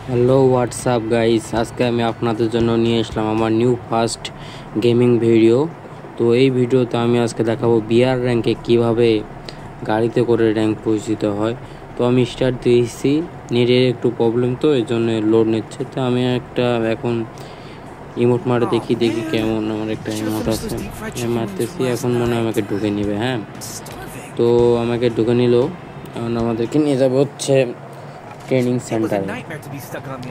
Hello WhatsApp guys, আজকে আমি আপনাদের জন্য নিয়ে আসলাম আমার নিউ ফার্স্ট গেমিং ভিডিও। তো এই ভিডিওতে আমি আজকে দেখাবো বিআর র্যাঙ্কে কিভাবে গাড়িতে করে র্যাঙ্ক পরিচিত হয়। তো আমি স্টার্ট দিয়েছি, নেটের একটু প্রবলেম, তো এই জন্য লোড নিচ্ছে। তো আমি একটা এখন ইমোট মারে দেখি কেমন। আমার একটা ইমোট আছে, মারতেছি, এখন মনে হয় আমাকে ঢুকে নিবে। হ্যাঁ, তো আমাকে ঢুকে নিল। এখন আমাদেরকে নিয়ে যাবে হচ্ছে ট্রেনিং সেন্টারে।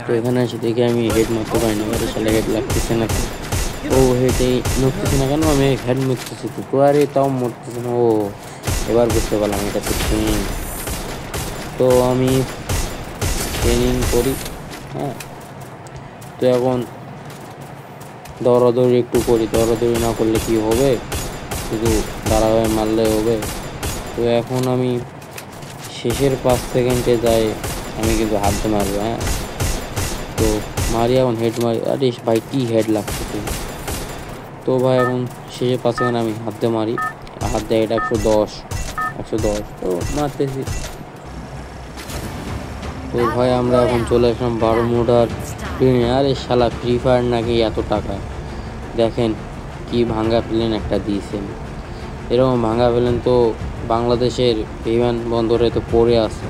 তো এখানে এসে দেখি আমি হেড মারতে পারি না, সালে হেড লাগতেছে না। ও হেডে মরতেছে না কেন? আমি হেড মরতেছি তো আরে তাও মরতেছে না। ও এবার বুঝতে পারলাম এটা তো ট্রেনিং। তো আমি ট্রেনিং করি। হ্যাঁ, তো এখন দৌড়াদৌড়ি একটু করি। দৌড়াদৌড়ি না করলে কি হবে, শুধু দাঁড়াবে মারলে হবে। তো এখন আমি শেষের 5 সেকেন্ডে যাই, আমি কিন্তু হাত দিয়ে মারবো। হ্যাঁ, তো মারি, এখন হেড মারি। আরে ভাই কি হেড লাগছে। তো ভাই এখন শেষে 5 সেকেন্ড আমি হাত দিয়ে মারি, হাত দিয়ে এটা 110 তো মারতেছি। তো ভাই আমরা এখন চলে আসলাম বারমুডার প্লেনে। আরে শালা ফ্রি ফায়ার নাকি এত টাকা, দেখেন কি ভাঙ্গা প্লেন একটা দিয়েছেন। এরকম ভাঙ্গা প্লেন তো বাংলাদেশের বিমানবন্দরে তো পড়ে আছে।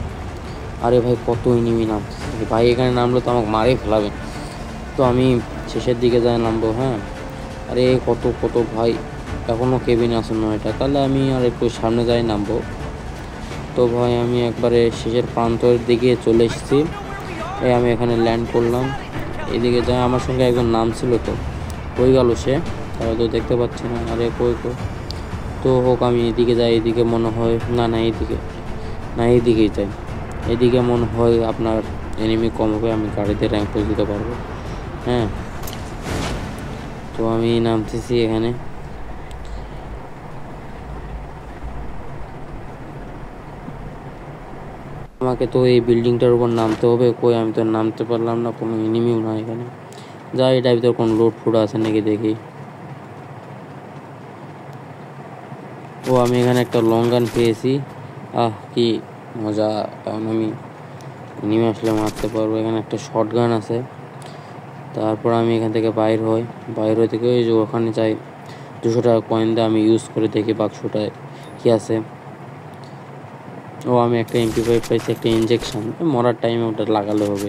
আরে ভাই কত এনিমি নামতেছে ভাই, এখানে নামলে তো আমাকে মারে ফেলাবে। তো আমি শেষের দিকে যাই নামবো। হ্যাঁ, আরে কত ভাই, এখনও কেবিন আছে 9টা, তাহলে আমি আর একটু সামনে যাই নামবো। তো ভাই আমি একবারে শেষের প্রান্তের দিকে চলে এসেছি। আমি এখানে ল্যান্ড করলাম। এদিকে যাই, আমার সঙ্গে একজন নাম ছিল, তো কই গেল সে, তারা তো দেখতে পাচ্ছি না। আরে কই তো হোক, আমি এদিকে যাই। এদিকে মনে হয় এইদিকেই যাই। এদিকে মনে হয় আপনার এনিমি কম হবে, আমি গাড়িতে র্যাঙ্ক করে দিতে পারবো। হ্যাঁ, তো আমি নামতেছি এখানে। আমাকে তো এই বিল্ডিংটার উপর নামতে হবে। কই, আমি তো নামতে পারলাম না, কোনো এনিমিও না এখানে। যাই, এটার ভিতর কোনো লোড ফুড আছে নাকি দেখি। ও আমি এখানে একটা লং গান পেয়েছি, কি মজা। এখন আমি এনিমি আসলে মারতে পারবো। এখানে একটা শর্ট গান আছে। তারপর আমি এখান থেকে বাইর হয়ে থেকে ওই যে ওখানে যাই, 200 টাকা কয়েন দিয়ে আমি ইউজ করে দেখি বাক্সটায় কি আছে। ও আমি একটা MP5 পাইছি, একটা ইঞ্জেকশন, মরার টাইমে ওটা লাগালে হবে।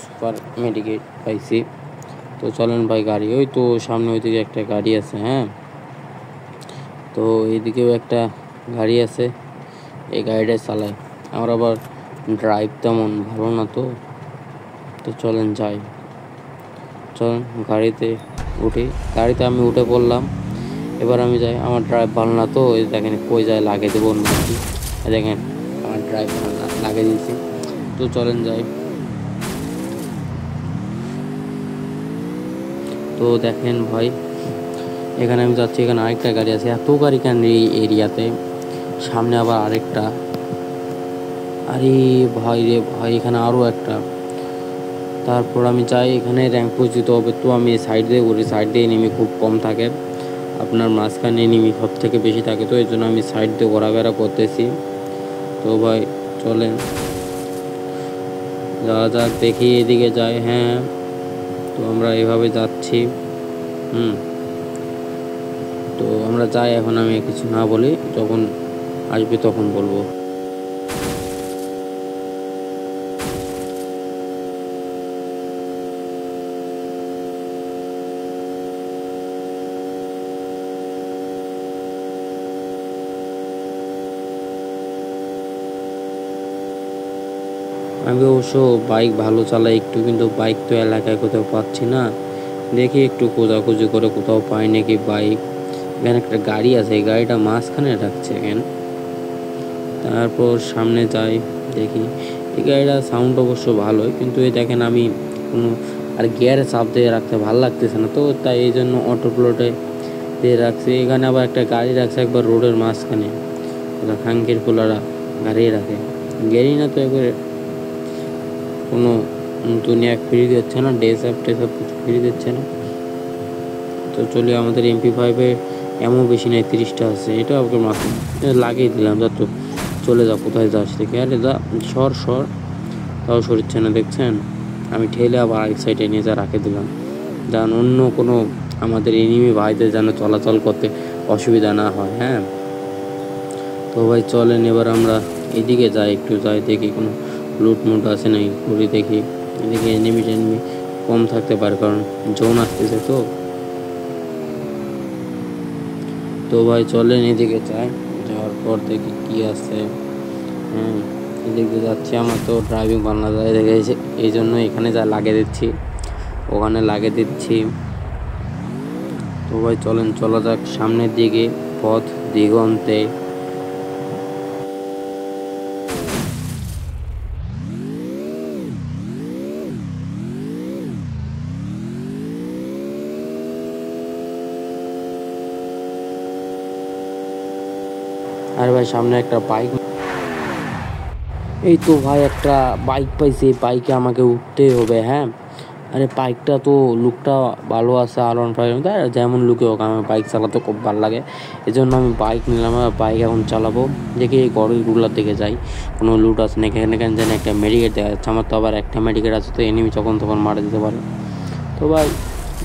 সুপার মেডিকেট পাইছি। তো চলেন ভাই গাড়ি, ওই তো সামনে ওইদিকে একটা গাড়ি আছে। হ্যাঁ, তো এইদিকেও একটা গাড়ি আছে, এই গাড়িটা চালাই। আমার আবার ড্রাইভ তেমন ভালো না, তো চলেন যাই। চলেন গাড়িতে গাড়িতে আমি উঠে পড়লাম। এবার আমি যাই, আমার ড্রাইভ ভালো না, তো এই দেখেন কই যায় লাগিয়ে দেবো নাকি। দেখেন আমার ড্রাইভ ভালো না, লাগিয়ে দিয়েছি। তো চলেন যাই। তো দেখেন ভাই, এখানে আমি যাচ্ছি, এখানে আরেকটা গাড়ি আছে। এত গাড়ি কেন এই এরিয়াতে, সামনে আবার আরেকটা। আরে ভাই রে ভাই, এখানে আরও একটা। তারপর আমি চাই এখানে র্যাঙ্ক পরিচিত হবে। তো আমি সাইড দিয়ে ঘুরি, সাইড দিয়ে এনিমি খুব কম থাকে, আপনার মাঝখানে এনিমি সব থেকে বেশি থাকে। তো এই জন্য আমি সাইড দিয়ে ঘোরাফেরা করতেছি। তো ভাই চলেন যাওয়া যাক, দেখি এদিকে যাই। হ্যাঁ, তো আমরা এভাবে যাচ্ছি। তো আমরা যাই, এখন আমি কিছু না বলি, যখন আসবে তখন বলবো। আমি অবশ্য বাইক ভালো চালাই একটু, কিন্তু বাইক তো এলাকায় কোথাও পাচ্ছি না। দেখি একটু খোঁজাখুঁজি করে কোথাও পাই নাকি বাইক। এখানে একটা গাড়ি আছে, এই গাড়িটা মাঝখানে রাখছে এখানে। তারপর সামনে যাই, দেখি এই গাড়িটা সাউন্ড অবশ্য ভালোই, কিন্তু এই দেখেন আমি কোনো আর গিয়ারে চাপ দিয়ে রাখতে ভালো লাগতেছে না, তো তাই এই জন্য অটো প্লটে দিয়ে রাখছি। এখানে আবার একটা গাড়ি রাখছে একবার রোডের মাঝখানে, খাঙ্কির পোলারা গাড়ি রাখে। গাড়ি না তো একবারে কোনো দুনিয়া ফ্রি দিচ্ছে না, ডেসআপ টেসআপ কিছু ফ্রি দিচ্ছে না। তো চলে আমাদের MP5-এ এমন বেশি নেই, 30টা আছে। এটা ওকে মাথা লাগিয়ে দিলাম। যা তো চলে যা, কোথায় যাস থেকে, আরে যা সর, তাও সরছে না, দেখছেন। আমি ঠেলে আবার আরেক সাইডে নিয়ে যা রাখে দিলাম, যেন অন্য কোনো আমাদের এনিমি ভাইদের যেন চলাচল করতে অসুবিধা না হয়। হ্যাঁ, তো ভাই চলেন এবার আমরা এদিকে যাই, একটু যাই দেখি কোনো লুট মুট আছে নাকি, ঘুরি দেখি। এদিকে এনিমি টেনিমি কম থাকতে পারে, কারণ জোন আসতেছে। তো ভাই চলেন এদিকে যাই, যাওয়ার পর দেখি কি আছে। হ্যাঁ, এদিকে যাচ্ছি, আমার তো ড্রাইভিং বাংলা যায় দেখে এই জন্য এখানে যা লাগিয়ে দিচ্ছি, ওখানে লাগিয়ে দিচ্ছি। তো ভাই চলেন চলা যাক সামনের দিকে, পথ দিগন্তে। আর ভাই সামনে একটা বাইক, এই তো ভাই একটা বাইক পাইছি, বাইকে আমাকে উঠতেই হবে। হ্যাঁ, আরে বাইকটা তো লুকটা ভালো আছে, R15 যেমন লুকে হোক, আমার বাইক চালাতে খুব ভালো লাগে, এই জন্য আমি বাইক নিলাম। বাইক এখন চালাবো, দেখি এই ঘরগুলোর দিকে যাই কোনো লুট আছে নাকি। এখানে যেন একটা মেডিকেট দেখা যাচ্ছে, আমার তো আবার একটা মেডিকেট আছে, তো এনিমি যখন তখন মারা দিতে পারে। তো ভাই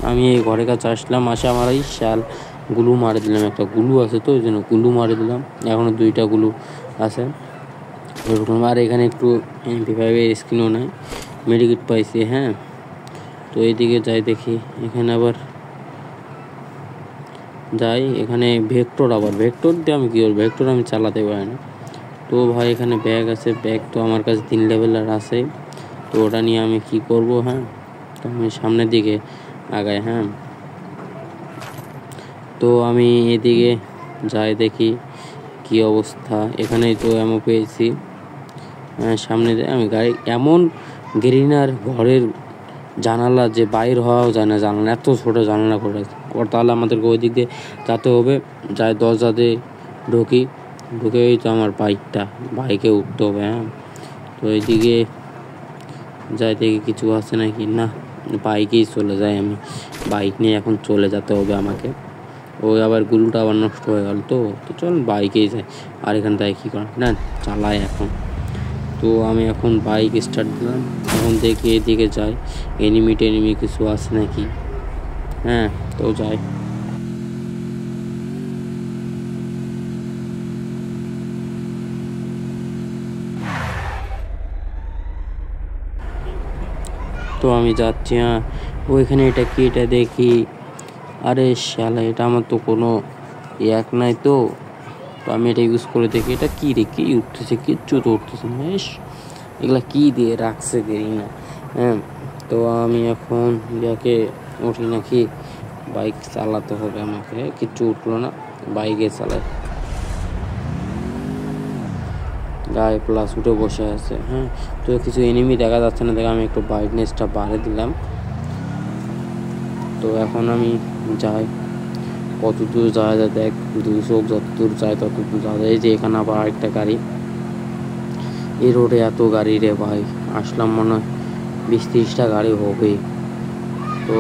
আমি এই ঘরের কাছে আসলাম, আমার এই শাল গুলু মারে দিলাম, একটা গুলু আছে তো ওই জন্য গুলু মারে দিলাম, এখনও 2টা গুলু আছে এরকম। আর এখানে একটু MP5 স্ক্রিনও নেই, মেডিকেট পাইছি। হ্যাঁ, তো এইদিকে যাই দেখি, এখানে আবার যাই, এখানে ভেক্টর দিয়ে আমি কী করবো, ভেক্টর আমি চালাতে পারি না। তো ভাই এখানে ব্যাগ আছে, ব্যাগ তো আমার কাছে 3 লেভেলের আছে, তো ওটা নিয়ে আমি কি করব। হ্যাঁ, তো আমি সামনের দিকে আগাই। হ্যাঁ, তো আমি এদিকে যাই দেখি কি অবস্থা, এখানেই তো এমন পেয়েছি। সামনে আমি গাড়ি এমন গ্রিনার ঘরের জানালা যে বাইর হওয়াও যায় না, জানালা এত ছোটো জানালা করে, তাহলে আমাদেরকে ওই দিক দিয়ে যেতে হবে। যাই দরজাতে ঢুকেই তো আমার বাইকে উঠতে হবে। হ্যাঁ, তো এইদিকে যাই দেখি কিছু আছে নাকি, না বাইকেই চলে যাই, আমি বাইক নিয়ে এখন চলে যেতে হবে আমাকে। ওই আবার গুলুটা আবার নষ্ট হয়ে গেল, তো চল বাইকেই যাই। আর এখান থেকে কী করেন না, চালাই এখন। তো আমি এখন বাইক স্টার্ট দিলাম, এখন দেখি এদিকে যাই এনিমি টেনিমি কিছু আছে নাকি। হ্যাঁ, তো যাই। তো আমি যাচ্ছি। হ্যাঁ, ওইখানে এটা কি, এটা দেখি, আরে শালা এটা আমার তো কোনো এক নাই, তো আমি এটা ইউজ করে দেখি, এটা কী রে, কী উঠতেছে, কিচ্ছু তো উঠতেছে না। এগুলা কী দিয়ে রাখছে দেরি না। হ্যাঁ, তো আমি এখন ইয়াকে উঠি নাকি, বাইক চালাতে হবে আমাকে, কিচ্ছু উঠলো না, বাইকে চালাই, গায়ে প্লাস উঠে বসে আছে। হ্যাঁ, তো কিছু এনিমি দেখা যাচ্ছে না, দেখে আমি একটু ব্রাইটনেসটা বাড়িয়ে দিলাম। তো এখন আমি যাই, কত দূর যাওয়া যায় দেখ, 200 যত দূর যায় তত দূর যাওয়া যায়। এই যে এখানে আবার আরেকটা গাড়ি, এই রোডে এত গাড়ি রে ভাই, আসলাম মনে হয় 20-30টা গাড়ি হবে। তো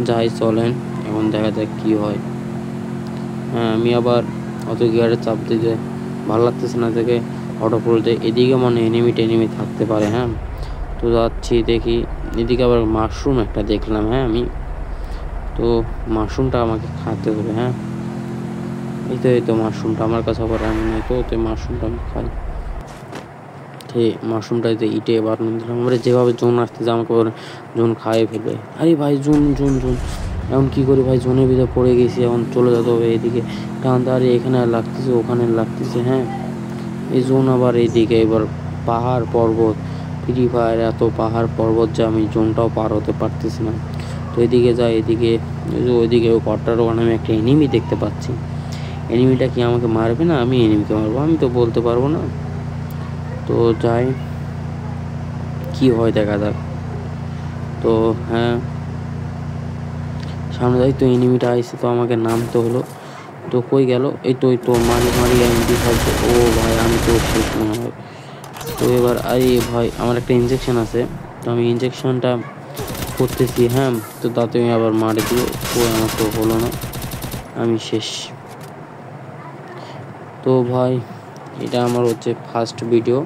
যাই চলেন, এখন দেখা যাক কী হয়। হ্যাঁ, আমি আবার অত গিয়ারে চাপ দিতে ভালো লাগতেছে না, থেকে অটো পড়তে এদিকে মনে এনিমি টেনিমি থাকতে পারে। হ্যাঁ, তো যাচ্ছি দেখি, এদিকে আবার মাশরুম একটা দেখলাম। হ্যাঁ, আমি তো মাশরুমটা আমাকে খাতে হবে। হ্যাঁ, এই তো মাশরুমটা আমার কাছে আবার আমি নাই, তো মাশরুমটা আমি খাই। ঠিক মাশরুমটা ইটে এবার দিলাম, আমরা যেভাবে জোন আসতেছে আমাকে জোন খাইয়ে ফেলবে। আরে ভাই জোন এখন কী করি ভাই, জোনের ভিতরে পড়ে গেছি, এখন চলে যেতে হবে এদিকে টানতে। আরে এখানে লাগতেছে, ওখানে লাগতেছে। হ্যাঁ, এই জোন আবার এইদিকে, এবার পাহাড় পর্বত, ফ্রি ফায়ার এত পাহাড় পর্বত যে আমি জোনটাও পার হতে পারতেছি না। তো এদিকে যাই, এদিকে ওইদিকে ওই ঘরটার ওখানে আমি একটা এনিমি দেখতে পাচ্ছি। এনিমিটা কি আমাকে মারবে না আমি এনিমিকে মারবো, আমি তো বলতে পারবো না। তো যাই, কি হয় দেখা যাক। তো হ্যাঁ, সামনে যাই, তো এনিমিটা আইসে, তো আমাকে নামতে হলো। তো কই গেল, এই তো মারি এমডি খাচ্ছে। ও ভাই আমি তো শেষ মনে হয়। তো এবার আরে ভাই আমার একটা ইনজেকশন আছে, তো আমি ইনজেকশনটা করতেছি। হ্যাঁ, তো তাতে আমি আবার মারি দিল, তো আমার তো হলো না, আমি শেষ। তো ভাই এটা আমার হচ্ছে ফার্স্ট ভিডিও।